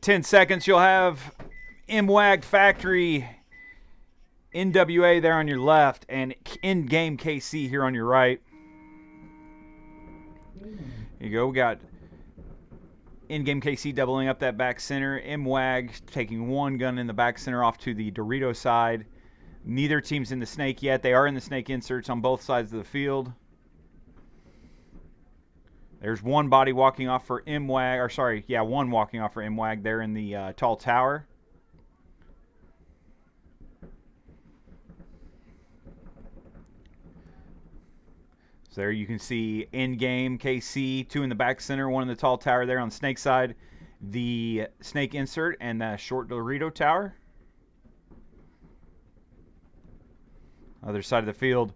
10 seconds, you'll have MWAG Factory NWA there on your left and EndGame KC here on your right. Here you go. We got EndGame KC doubling up that back center. MWAG taking one gun in the back center off to the Dorito side. Neither team's in the snake yet. They are in the snake inserts on both sides of the field. There's one body walking off for MWAG, or sorry, yeah, one walking off for MWAG there in the tall tower. So there you can see EndGame KC, two in the back center, one in the tall tower there on the snake side, the snake insert, and the short Dorito tower. Other side of the field,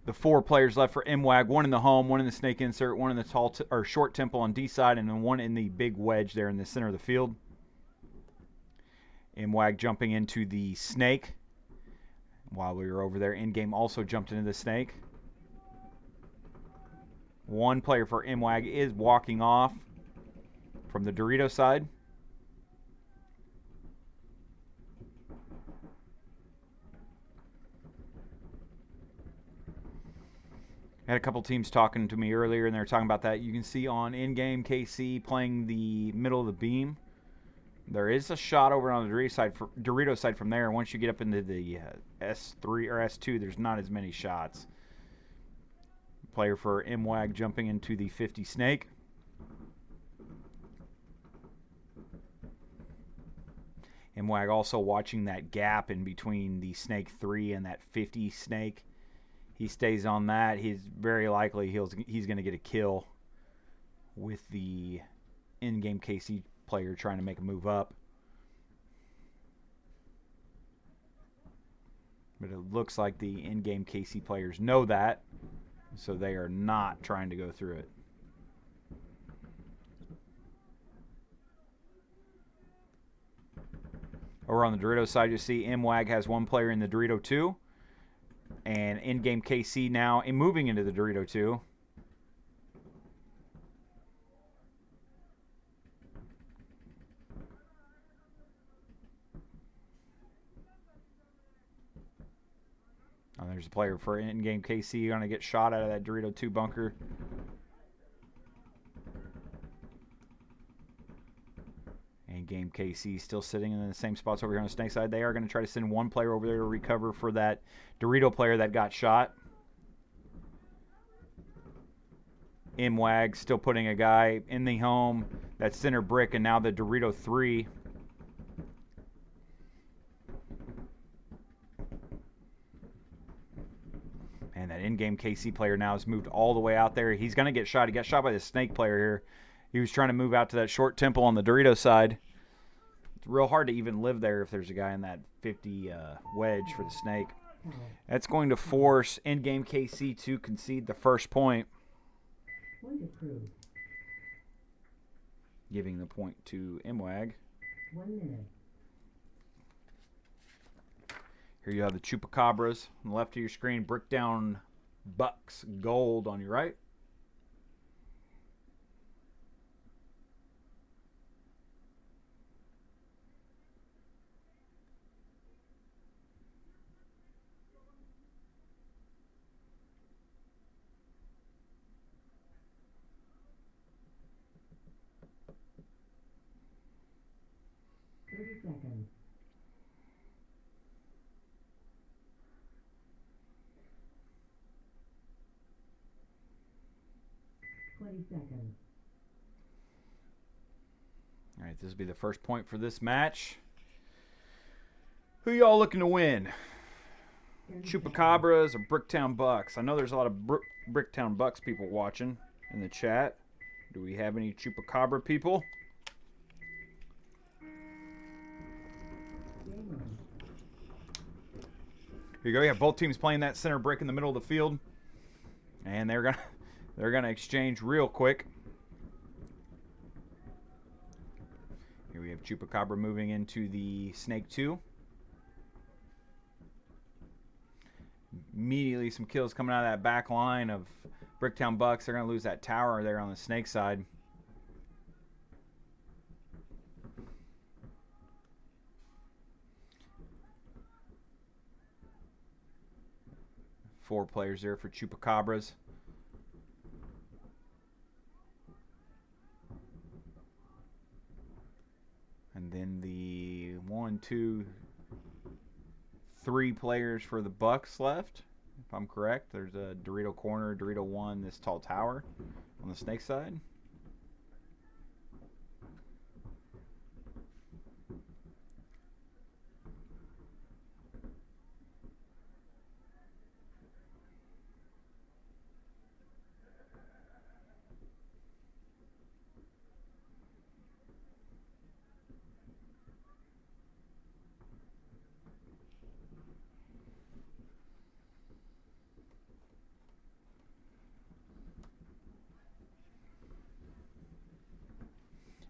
the four players left for MWAG, one in the home, one in the snake insert, one in the tall or short temple on D side, and then one in the big wedge there in the center of the field. MWAG jumping into the snake. While we were over there, EndGame also jumped into the snake. One player for MWAG is walking off from the Dorito side. I had a couple teams talking to me earlier, and they were talking about that. You can see on EndGame KC playing the middle of the beam. There is a shot over on the Dorito side from there. Once you get up into the S3 or S2, there's not as many shots. Player for MWAG jumping into the 50 snake. MWAG also watching that gap in between the snake 3 and that 50 snake. He stays on that. He's very likely he's going to get a kill with the EndGame KC player trying to make a move up. But it looks like the EndGame KC players know that, so they are not trying to go through it. Over on the Dorito side, you see MWAG has one player in the Dorito 2. And EndGame KC now moving into the Dorito 2. Oh, there's a player for EndGame KC going to get shot out of that Dorito 2 bunker. EndGame KC still sitting in the same spots over here on the snake side. They are going to try to send one player over there to recover for that Dorito player that got shot. MWAG still putting a guy in the home. That center brick, and now the Dorito 3. And that EndGame KC player now has moved all the way out there. He's going to get shot. He got shot by the snake player here. He was trying to move out to that short temple on the Dorito side. It's real hard to even live there if there's a guy in that 50 wedge for the snake. That's going to force EndGame KC to concede the first point. Giving the point to MWAG. 1 minute. Here you have the Chupacabras on the left of your screen. Bricktown Bucks Gold on your right. Seconds. 20 seconds. All right, this will be the first point for this match. Who y'all looking to win? Chupacabras or Bricktown Bucks? I know there's a lot of Bricktown Bucks people watching in the chat. Do we have any Chupacabra people? Here you go. You have both teams playing that center brick in the middle of the field, and they're gonna exchange real quick. Here we have Chupacabra moving into the Snake 2. Immediately some kills coming out of that back line of Bricktown Bucks. They're going to lose that tower there on the Snake side. 4 players there for Chupacabras. And then the 1, 2, 3 players for the Bucks left, if I'm correct. There's a Dorito corner, Dorito 1, this tall tower on the snake side.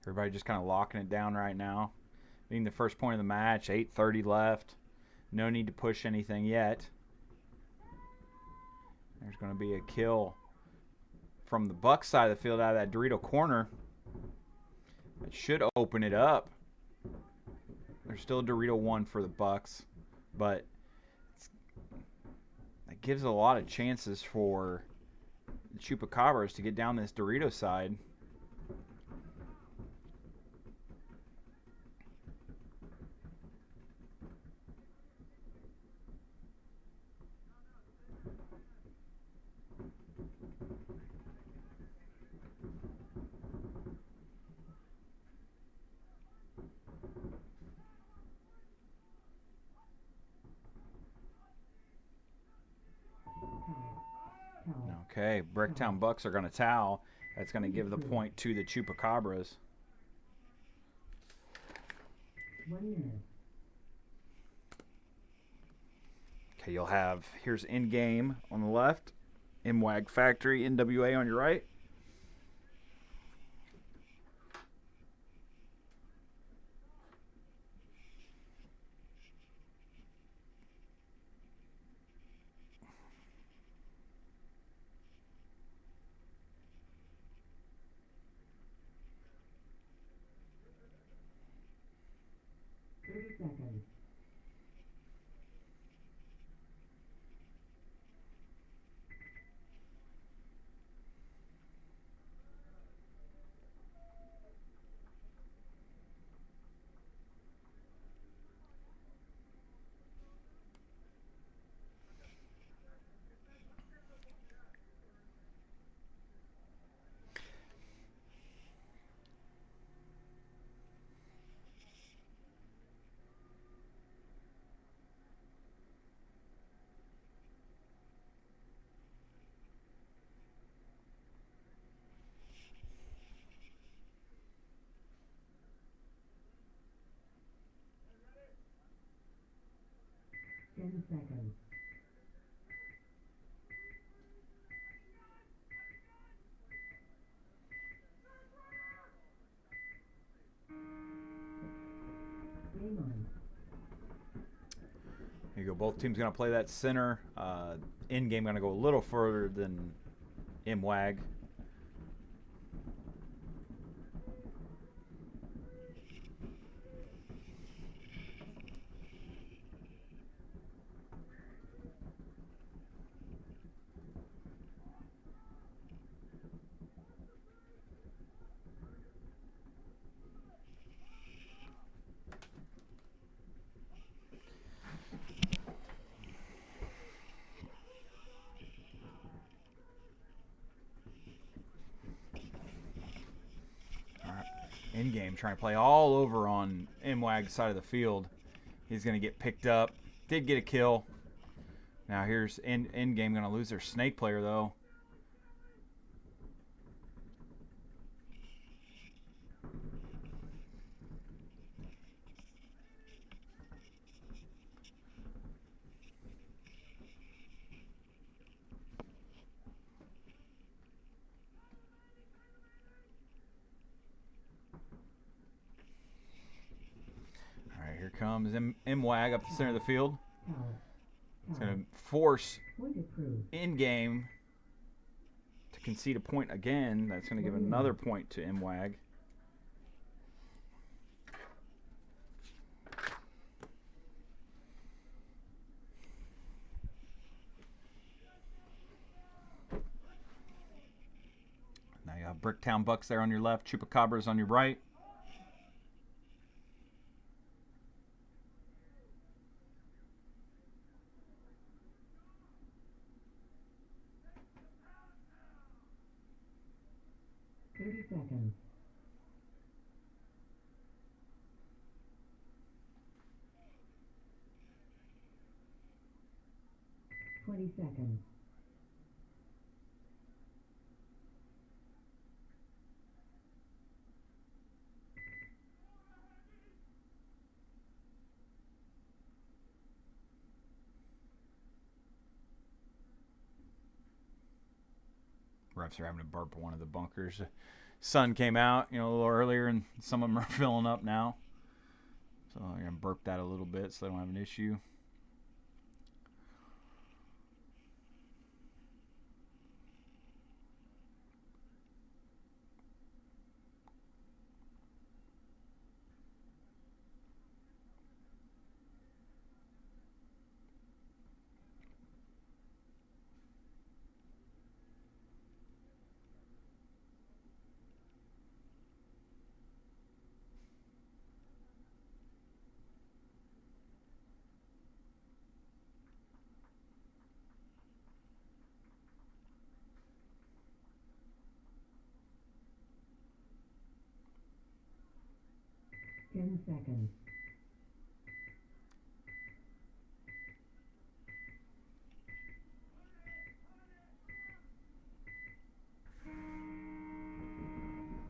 Everybody just kind of locking it down right now. Being the first point of the match, 8:30 left. No need to push anything yet. There's going to be a kill from the Bucks side of the field out of that Dorito corner. That should open it up. There's still a Dorito 1 for the Bucks, but that gives a lot of chances for the Chupacabras to get down this Dorito side. Okay, Bricktown Bucks are going to towel. That's going to give the point to the Chupacabras. 1 minute. Okay, you'll have, here's EndGame on the left, MWAG Factory, NWA on your right. Seconds. Ten seconds. Game on. Here you go. Both teams going to play that center. EndGame going to go a little further than MWAG. EndGame trying to play all over on MWAG's side of the field. He's going to get picked up. Did get a kill. Now here's EndGame going to lose their snake player though. Here comes MWAG up the center of the field. It's going to force EndGame to concede a point again. That's going to give another point to MWAG. Bricktown Bucks there on your left, Chupacabras on your right. Seconds. 20 seconds. Refs are having to burp one of the bunkers. Sun came out, a little earlier, and some of them are filling up now. So I'm gonna burp that a little bit so they don't have an issue. Seconds.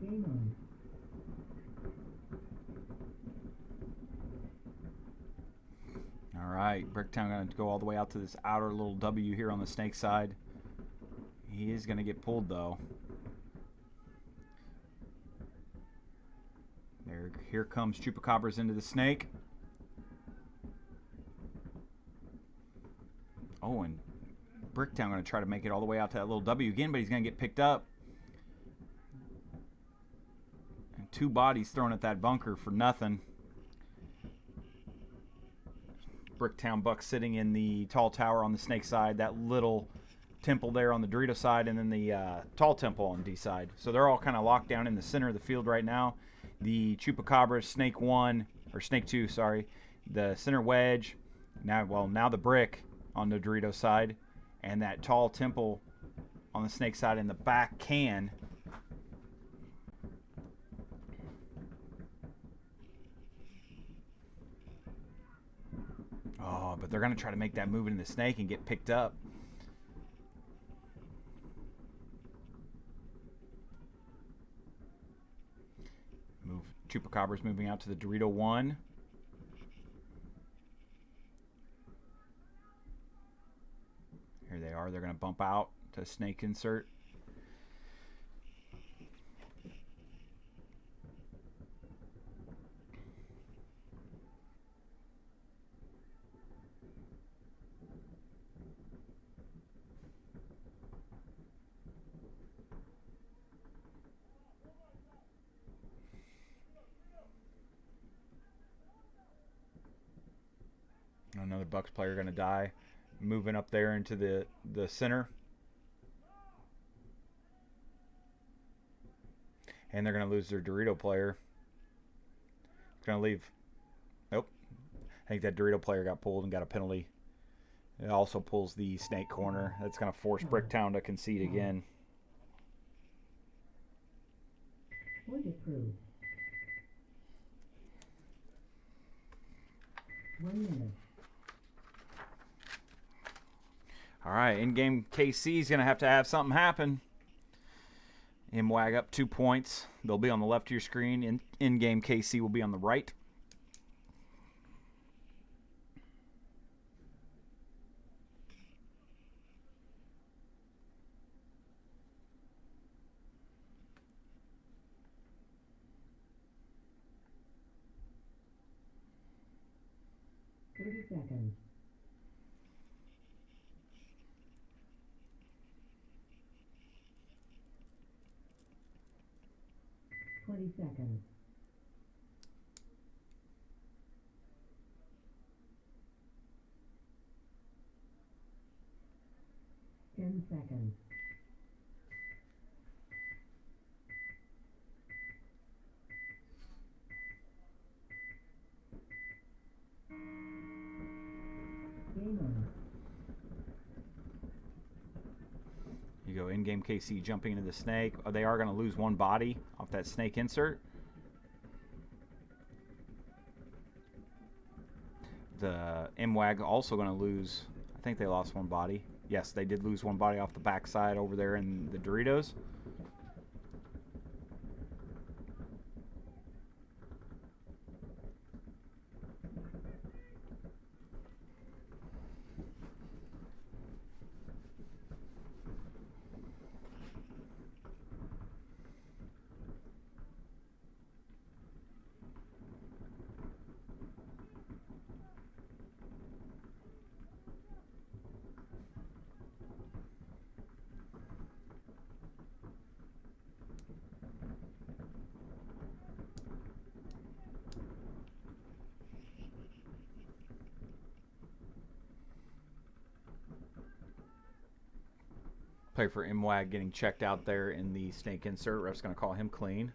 Game on. All right, Bricktown going to go all the way out to this outer little W here on the snake side. He is going to get pulled, though. Here comes Chupacabras into the snake. Oh, and Bricktown going to try to make it all the way out to that little W again, but he's going to get picked up. And 2 bodies thrown at that bunker for nothing. Bricktown Buck sitting in the tall tower on the snake side, that little temple there on the Dorito side, and then the tall temple on D side. So they're all kind of locked down in the center of the field right now. The Chupacabras, Snake 1, or Snake 2, sorry, the center wedge, now the brick on the Dorito side, and that tall temple on the snake side in the back can. Oh, but they're going to try to make that move into the snake and get picked up. Chupacabras moving out to the Dorito 1. Here they are. They're going to bump out to snake insert. Another Bucks player going to die. Moving up there into the center. And they're going to lose their Dorito player. It's going to leave. Nope. I think that Dorito player got pulled and got a penalty. It also pulls the snake corner. That's going to force Bricktown to concede again. Point approved. 1 minute. All right, in-game KC is going to have something happen. MWAG up 2 points. They'll be on the left of your screen. In-game KC will be on the right. Seconds. 20 seconds. 10 seconds. EndGame KC jumping into the snake. They are going to lose one body off that snake insert. The MWAG also going to lose, I think they lost one body. Yes, they did lose one body off the backside over there in the Doritos. Player for MWAG getting checked out there in the snake insert. Ref's going to call him clean.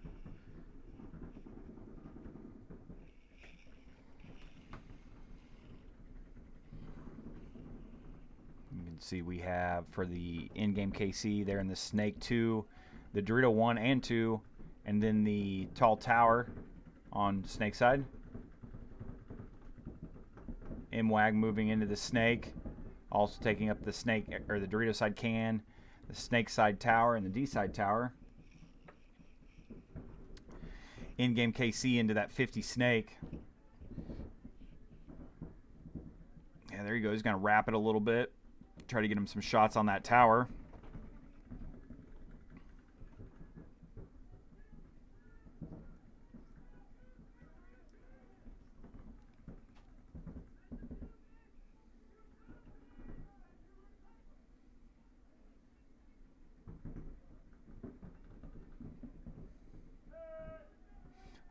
You can see we have for the EndGame KC there in the snake 2, the Dorito 1 and 2, and then the tall tower on snake side. MWAG moving into the snake, also taking up the snake or the Dorito side can, the snake side tower, and the D side tower. EndGame KC into that 50 snake. Yeah, there you go. He's going to wrap it a little bit. Try to get him some shots on that tower.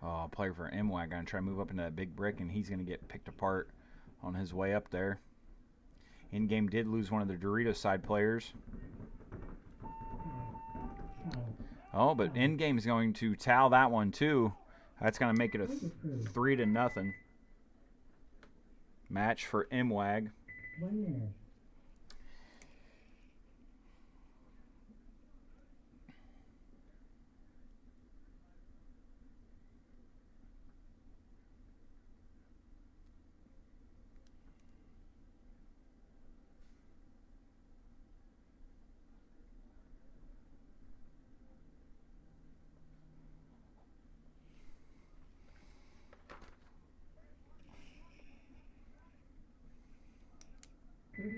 Oh, player for MWAG going to try to move up into that big brick, and he's going to get picked apart on his way up there. EndGame did lose one of the Dorito side players. Oh, but EndGame is going to towel that one too. That's going to make it a 3-0 match for MWAG. 1 minute.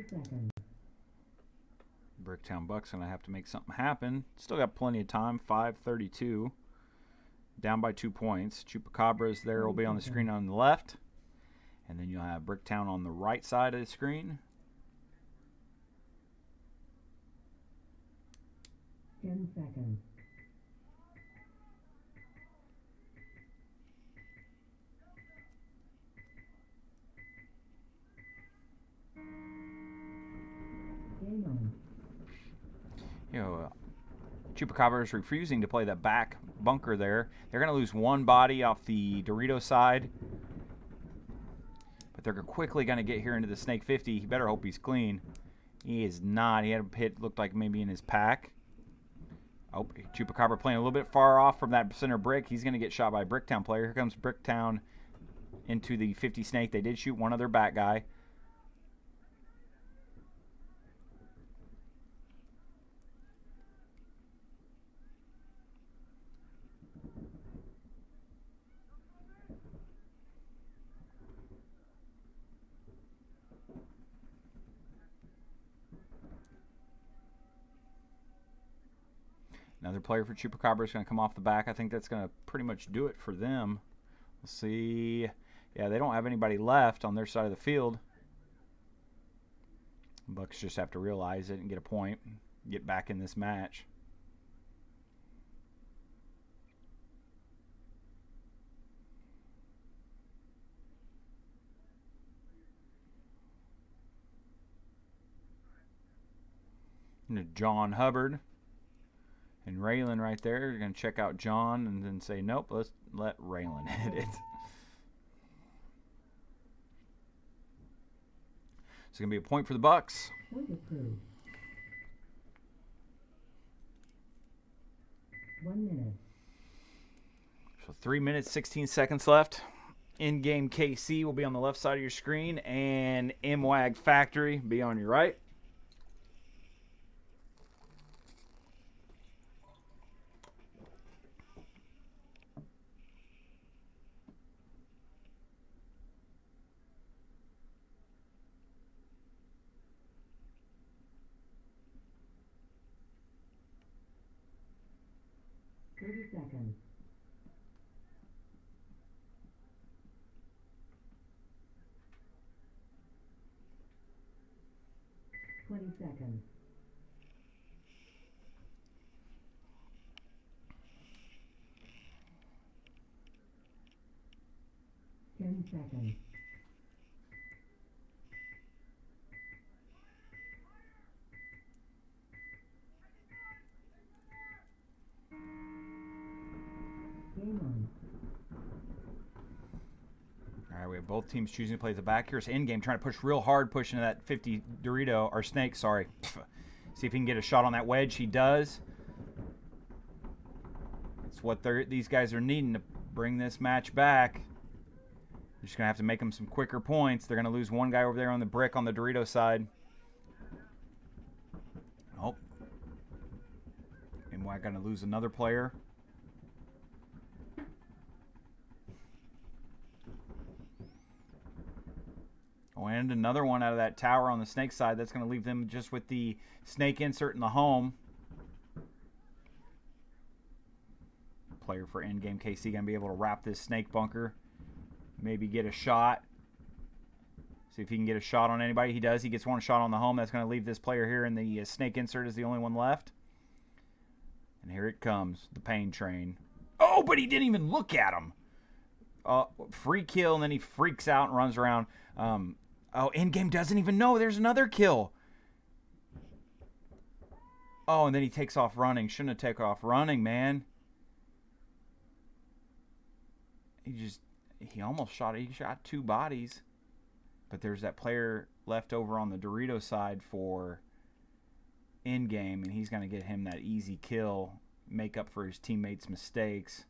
Seconds. Bricktown Bucks going to have to make something happen. Still got plenty of time. 5:32. Down by 2 points. Chupacabras there will be on the screen on the left. And then you'll have Bricktown on the right side of the screen. 10 seconds. Game on. You know, Chupacabras refusing to play that back bunker there. They're going to lose one body off the Dorito side. But they're quickly going to get here into the Snake 50. He better hope he's clean. He is not. He had a hit, looked like maybe in his pack. Oh, Chupacabra playing a little bit far off from that center brick. He's going to get shot by a Bricktown player. Here comes Bricktown into the 50 Snake. They did shoot one other back guy. Another player for Chupacabra is going to come off the back. I think that's going to pretty much do it for them. We'll see. Yeah, they don't have anybody left on their side of the field. Bucks just have to realize it and get a point, get back in this match. And John Hubbard and Raylan right there. You're going to check out John and then say, nope, let's let Raylan hit it. It's going to be a point for the Bucks. Point approved. 1 minute. So 3 minutes, 16 seconds left. In-game KC will be on the left side of your screen, and MWAG Factory be on your right. Seconds. 20 seconds. 10 seconds. Game on. All right, we have both teams choosing to play the back. Here's In-game trying to push real hard, pushing that 50 Dorito, or Snake, sorry. See if he can get a shot on that wedge. He does. That's what these guys are needing to bring this match back. They're just going to have to make them some quicker points. They're going to lose one guy over there on the brick on the Dorito side. Oh. And we're going to lose another player. Oh, and another one out of that tower on the Snake side. That's going to leave them just with the Snake insert in the home. Player for Endgame KC going to be able to wrap this Snake bunker. Maybe get a shot. See if he can get a shot on anybody. He does. He gets one shot on the home. That's going to leave this player here, and the Snake insert is the only one left. And here it comes, the pain train. Oh, but he didn't even look at him. Free kill, and then he freaks out and runs around. Oh, Endgame doesn't even know there's another kill. Oh, and then he takes off running. Shouldn't have taken off running, man. He almost shot. He shot two bodies. But there's that player left over on the Dorito side for Endgame, and he's going to get him that easy kill, make up for his teammates' mistakes.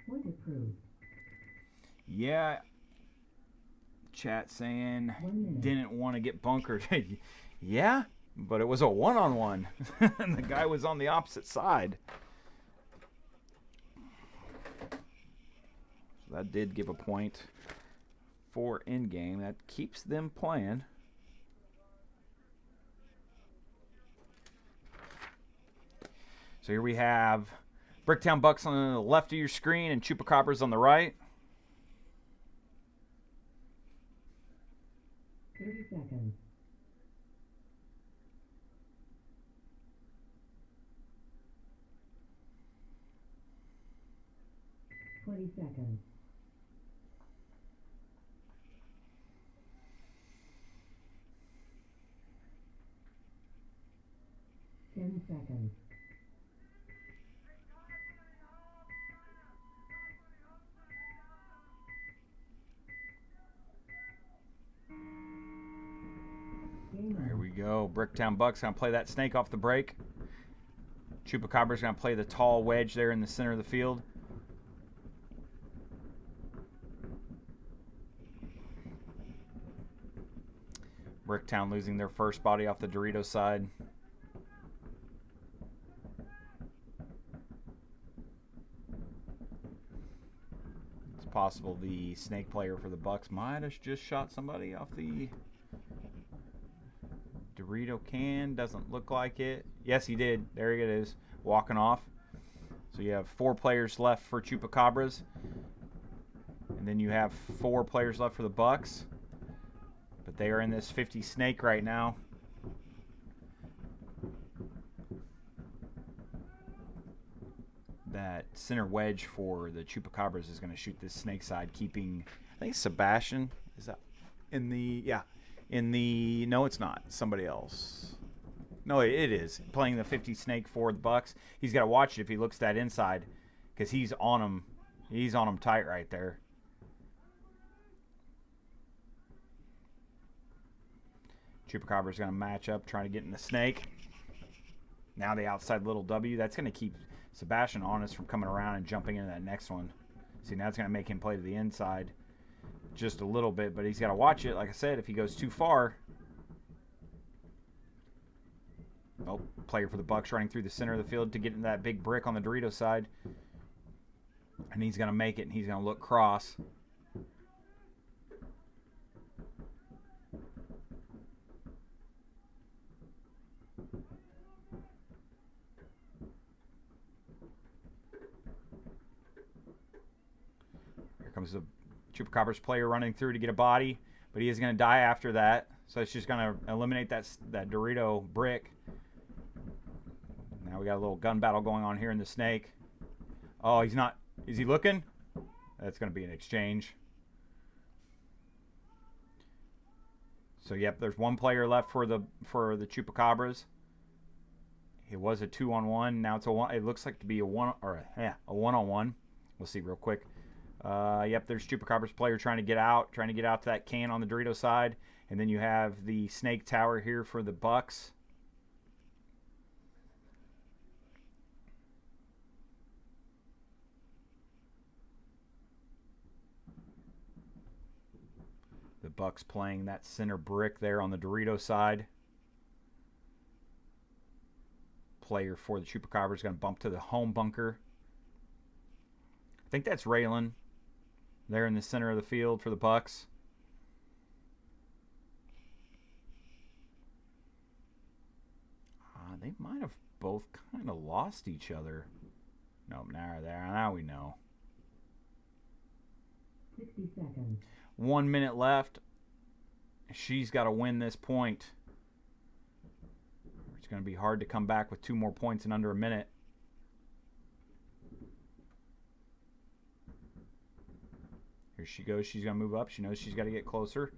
Point approved. Yeah. Chat saying didn't want to get bunkered. Yeah, but it was a one-on-one. And the guy was on the opposite side. So that did give a point for Endgame. That keeps them playing. So here we have Bricktown Bucks on the left of your screen and Chupacabras on the right. 30 seconds. 20 seconds. 10 seconds. Here we go. Bricktown Bucks going to play that Snake off the break. Chupacabras going to play the tall wedge there in the center of the field. Bricktown losing their first body off the Dorito side. It's possible the Snake player for the Bucks might have just shot somebody off the Dorito can. Doesn't look like it. Yes, he did. There it is, walking off. So you have 4 players left for Chupacabras, and then you have 4 players left for the Bucks. But they are in this 50 Snake right now. That center wedge for the Chupacabras is going to shoot this Snake side, keeping, I think Sebastian, is that in the, yeah, in the, no it's not, somebody else. No, it is. Playing the 50 Snake for the Bucks. He's got to watch it if he looks that inside, because he's on him. He's on him tight right there. Chupacabras going to match up, trying to get in the snake. Now the outside little W. That's going to keep Sebastian honest from coming around and jumping into that next one. See, now it's going to make him play to the inside just a little bit, but he's got to watch it. Like I said, if he goes too far. Oh, player for the Bucks running through the center of the field to get in that big brick on the Dorito side. And he's going to make it, and he's going to look cross. Here comes the Chupacabras player running through to get a body, but he is going to die after that. So it's just going to eliminate that Dorito brick. Now we got a little gun battle going on here in the snake. Oh, he's not. Is he looking? That's going to be an exchange. So yep, there's one player left for the Chupacabras. It was a 2-on-1. Now it's a one. It looks like to be a one or a 1-on-1. We'll see real quick. Yep, there's Chupacabras player trying to get out to that can on the Dorito side, and then you have the snake tower here for the Bucks. The Bucks playing that center brick there on the Dorito side. Player for the Chupacabras is going to bump to the home bunker. I think that's Raylan there in the center of the field for the Bucks. They might have both kind of lost each other. Nope, now we know. 60 seconds. 1 minute left. She's got to win this point. It's going to be hard to come back with 2 more points in under a minute. Here she goes. She's going to move up. She knows she's got to get closer.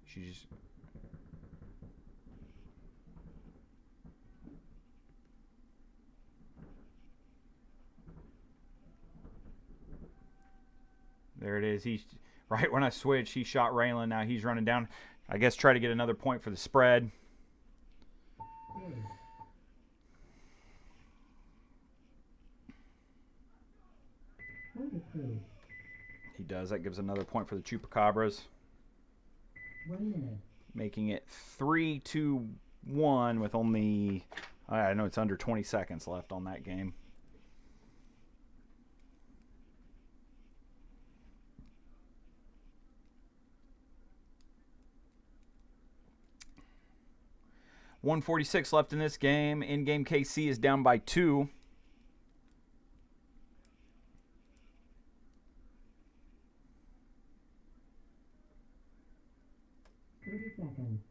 She just... There it is. He's right when I switched, he shot Raylan. Now he's running down. I guess try to get another point for the spread. He does. That gives another point for the Chupacabras. 1 minute. Making it 3-2-1 with only, I know it's under 20 seconds left on that game. .146 left in this game. EndGame KC is down by 2. Seconds.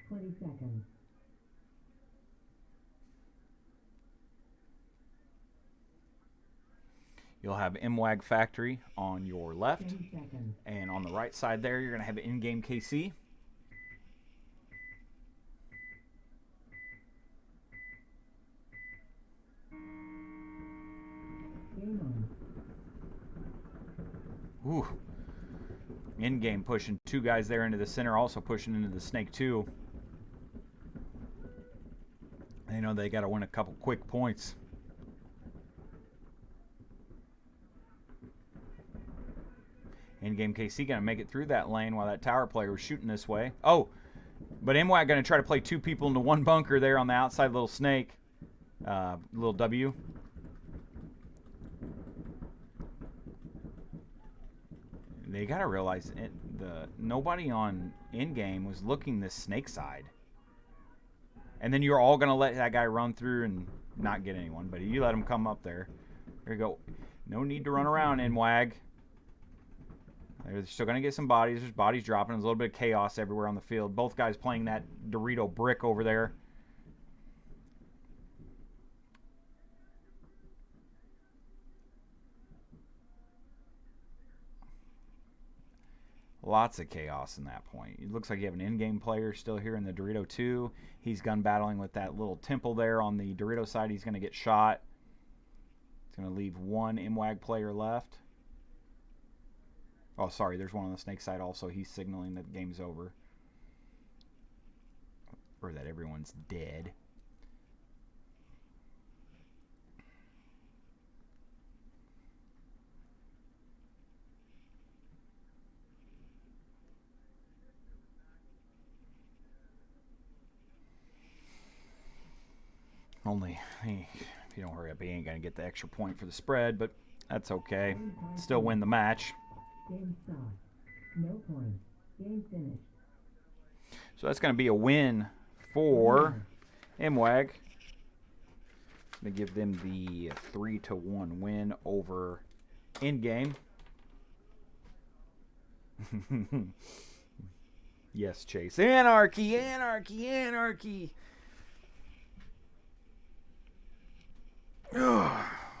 20 seconds. You'll have MWAG Factory on your left. 10 seconds. And on the right side there, you're going to have EndGame KC. Game on. Ooh. EndGame pushing 2 guys there into the center, also pushing into the snake too. They know they got to win a couple quick points. EndGame KC going to make it through that lane while that tower player was shooting this way. Oh, but MWAG going to try to play 2 people into 1 bunker there on the outside little snake. Little W. They got to realize nobody on EndGame was looking this snake side. And then you're all going to let that guy run through and not get anyone. But you let him come up there. There you go. No need to run around, MWAG. They're still going to get some bodies. There's bodies dropping. There's a little bit of chaos everywhere on the field. Both guys playing that Dorito brick over there. A Lots of chaos in that point. It looks like you have an in-game player still here in the Dorito 2. He's gun battling with that little temple there on the Dorito side. He's going to get shot. It's going to leave one MWAG player left. Oh, sorry, there's one on the Snake side also. He's signaling that the game's over. Or that everyone's dead. Only, if you don't hurry up, he ain't going to get the extra point for the spread, but that's okay. Still win the match. Game stopped. No points. Game finished. So that's going to be a win for MWAG. Going to give them the 3-1 win over EndGame. Yes, Chase. Anarchy, anarchy, anarchy.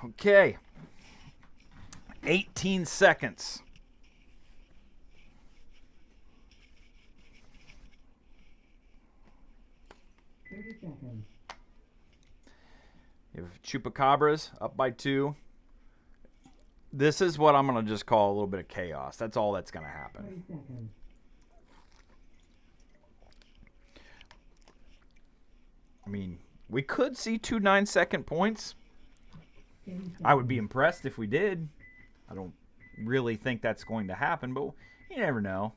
Okay. 18 seconds. Seconds. You have Chupacabras up by 2. This is what I'm going to just call a little bit of chaos. That's all that's going to happen. 30 seconds. I mean, we could see 2 9-second points. I would be impressed if we did. I don't really think that's going to happen, but you never know.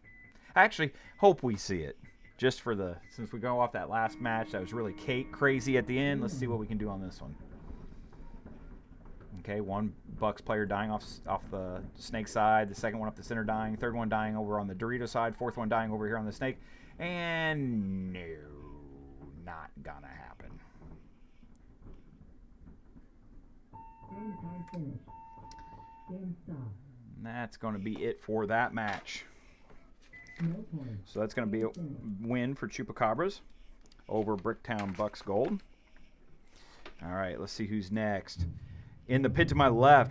I actually hope we see it. Just for the, since we go off that last match, that was really crazy at the end. Let's see what we can do on this one. Okay, one Bucks player dying off the Snake side. The second one up the center dying. Third one dying over on the Dorito side. Fourth one dying over here on the Snake. And no, not gonna happen. Game time finished. Game stopped. And that's going to be it for that match. No points. So that's going to be a win for Chupacabras over Bricktown Bucks Gold. All right, let's see who's next. In the pit to my left,